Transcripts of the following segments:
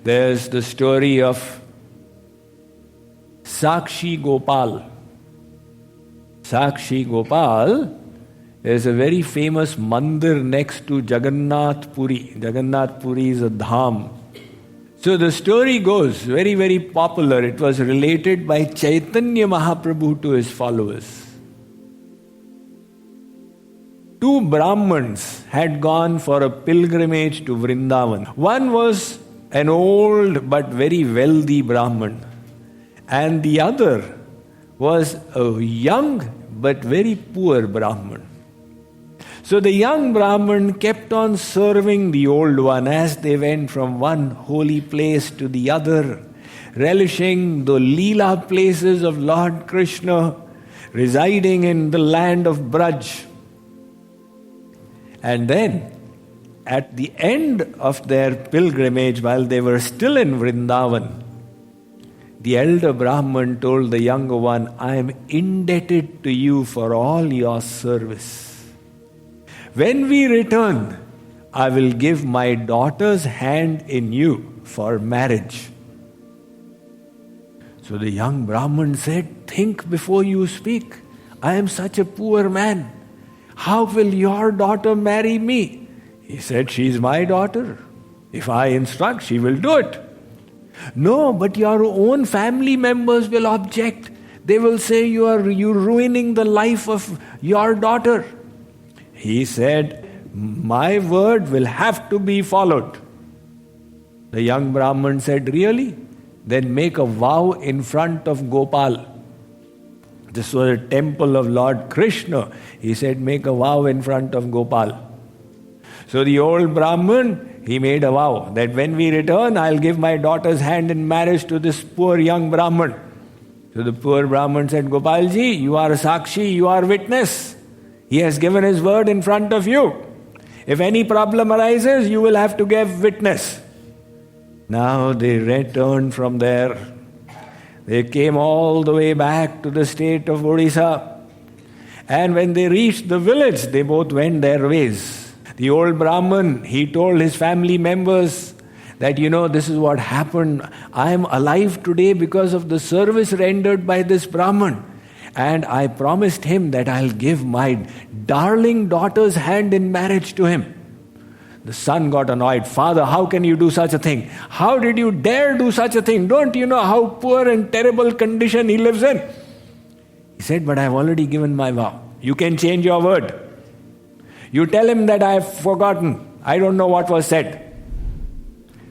There's the story of Sakshi Gopal. Sakshi Gopal is a very famous mandir next to Jagannath Puri. Jagannath Puri is a dham. So the story goes, very, very popular. It was related by Chaitanya Mahaprabhu to his followers. Two Brahmins had gone for a pilgrimage to Vrindavan. One was an old but very wealthy Brahman, and the other was a young but very poor Brahman. So the young Brahman kept on serving the old one as they went from one holy place to the other, relishing the Leela places of Lord Krishna, residing in the land of Braj. And then, at the end of their pilgrimage, while they were still in Vrindavan, the elder Brahman told the younger one, I am indebted to you for all your service. When we return, I will give my daughter's hand in you for marriage. So the young Brahman said, think before you speak. I am such a poor man. How will your daughter marry me? He said, she is my daughter. If I instruct, she will do it. No, but your own family members will object. They will say you're ruining the life of your daughter. He said, my word will have to be followed. The young Brahman said, really? Then make a vow in front of Gopal. This was a temple of Lord Krishna. He said, make a vow in front of Gopal. So the old Brahman, he made a vow that when we return, I'll give my daughter's hand in marriage to this poor young Brahman. So the poor Brahman said, Gopalji, you are a Sakshi, you are witness. He has given his word in front of you. If any problem arises, you will have to give witness. Now they returned from there. They came all the way back to the state of Odisha. And when they reached the village, they both went their ways. The old Brahman, he told his family members that, this is what happened. I am alive today because of the service rendered by this Brahman. And I promised him that I'll give my darling daughter's hand in marriage to him. The son got annoyed. Father, how can you do such a thing? How did you dare do such a thing? Don't you know how poor and terrible condition he lives in? He said, but I've already given my vow. You can change your word. You tell him that I've forgotten. I don't know what was said.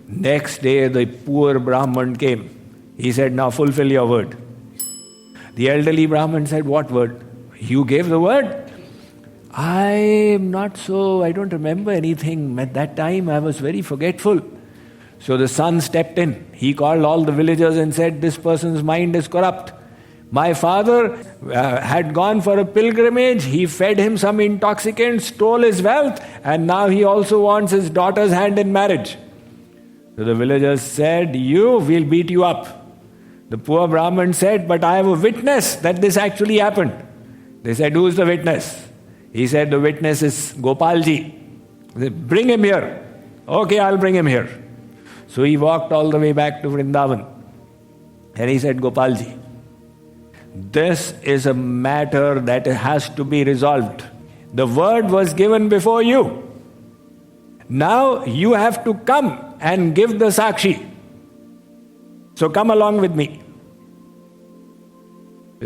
Next day, the poor Brahman came. He said, now fulfill your word. The elderly Brahman said, what word? You gave the word? I don't remember anything. At that time, I was very forgetful. So the son stepped in. He called all the villagers and said, this person's mind is corrupt. My father had gone for a pilgrimage. He fed him some intoxicant, stole his wealth, and now he also wants his daughter's hand in marriage. So the villagers said, we'll beat you up. The poor Brahman said, but I have a witness that this actually happened. They said, who's the witness? He said, the witness is Gopalji. They said, bring him here. Okay, I'll bring him here. So he walked all the way back to Vrindavan. And he said, Gopalji, this is a matter that has to be resolved. The word was given before you. Now you have to come and give the Sakshi. So come along with me.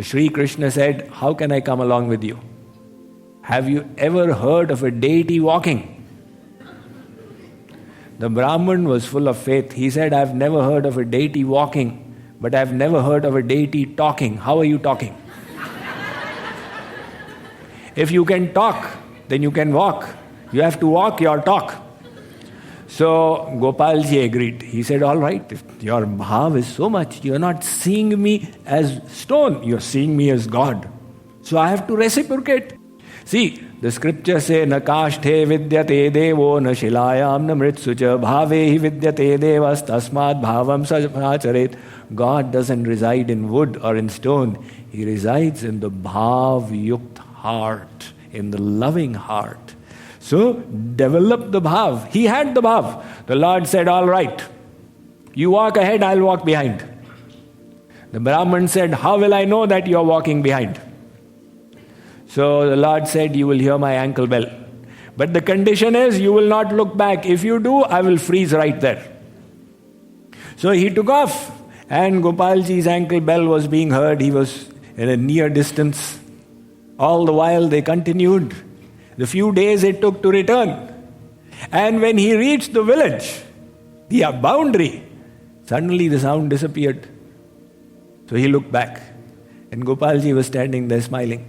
Sri Krishna said, how can I come along with you? Have you ever heard of a deity walking? The Brahman was full of faith. He said, I've never heard of a deity walking, but I've never heard of a deity talking. How are you talking? If you can talk, then you can walk. You have to walk your talk. So Gopalji agreed. He said, all right, if your bhāv is so much, you're not seeing me as stone, you're seeing me as God. So I have to reciprocate. See, the scriptures say, na kashthe vidyate devo na shilayam na mritsucha bhavehi vidyate devas tasmad bhavam sacharet. God doesn't reside in wood or in stone. He resides in the bhāv-yukt heart, in the loving heart. So, develop the bhāv. He had the bhāv. The Lord said, all right, You walk ahead, I'll walk behind. The Brahman said, how will I know that you're walking behind? So the Lord said, you will hear my ankle bell. But the condition is, you will not look back. If you do, I will freeze right there. So he took off, and Gopalji's ankle bell was being heard. He was in a near distance. All the while they continued. The few days it took to return. And when he reached the village, the boundary, suddenly the sound disappeared. So he looked back, and Gopalji was standing there smiling.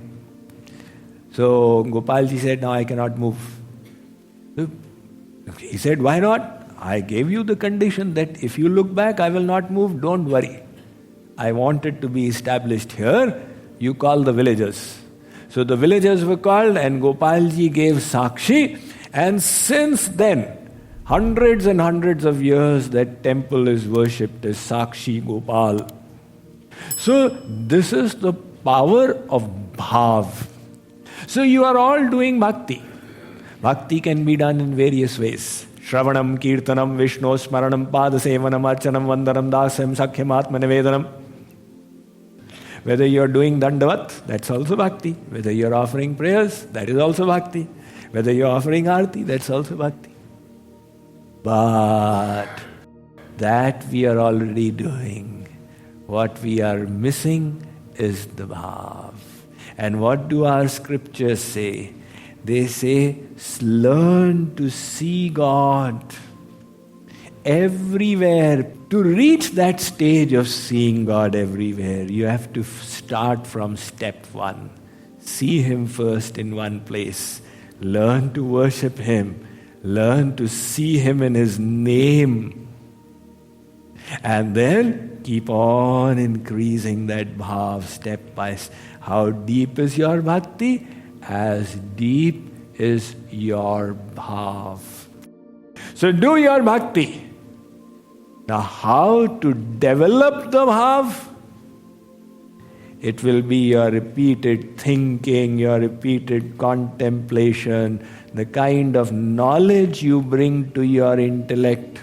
So Gopalji said, now I cannot move. He said, why not? I gave you the condition that if you look back, I will not move, don't worry. I want it to be established here. You call the villagers. So the villagers were called, and Gopalji gave Sakshi. And since then, hundreds and hundreds of years, that temple is worshipped as Sakshi Gopal. So this is the power of bhāv. So you are all doing bhakti. Bhakti can be done in various ways. Shravanam, Kirtanam, Vishnu, Smaranam, Padasevanam, Archanam, Vandanam, Dasam, Sakhyam, Atmanivedanam. Whether you are doing Dandavat, that's also bhakti. Whether you are offering prayers, that is also bhakti. Whether you are offering arti, that's also bhakti. But that we are already doing. What we are missing is the bhāv. And what do our scriptures say? They say, learn to see God everywhere. To reach that stage of seeing God everywhere, you have to start from step one. See Him first in one place. Learn to worship Him. Learn to see Him in His name. And then keep on increasing that bhāv step by step. How deep is your bhakti? As deep is your bhāv. So do your bhakti. Now how to develop the bhāv? It will be your repeated thinking, your repeated contemplation, the kind of knowledge you bring to your intellect.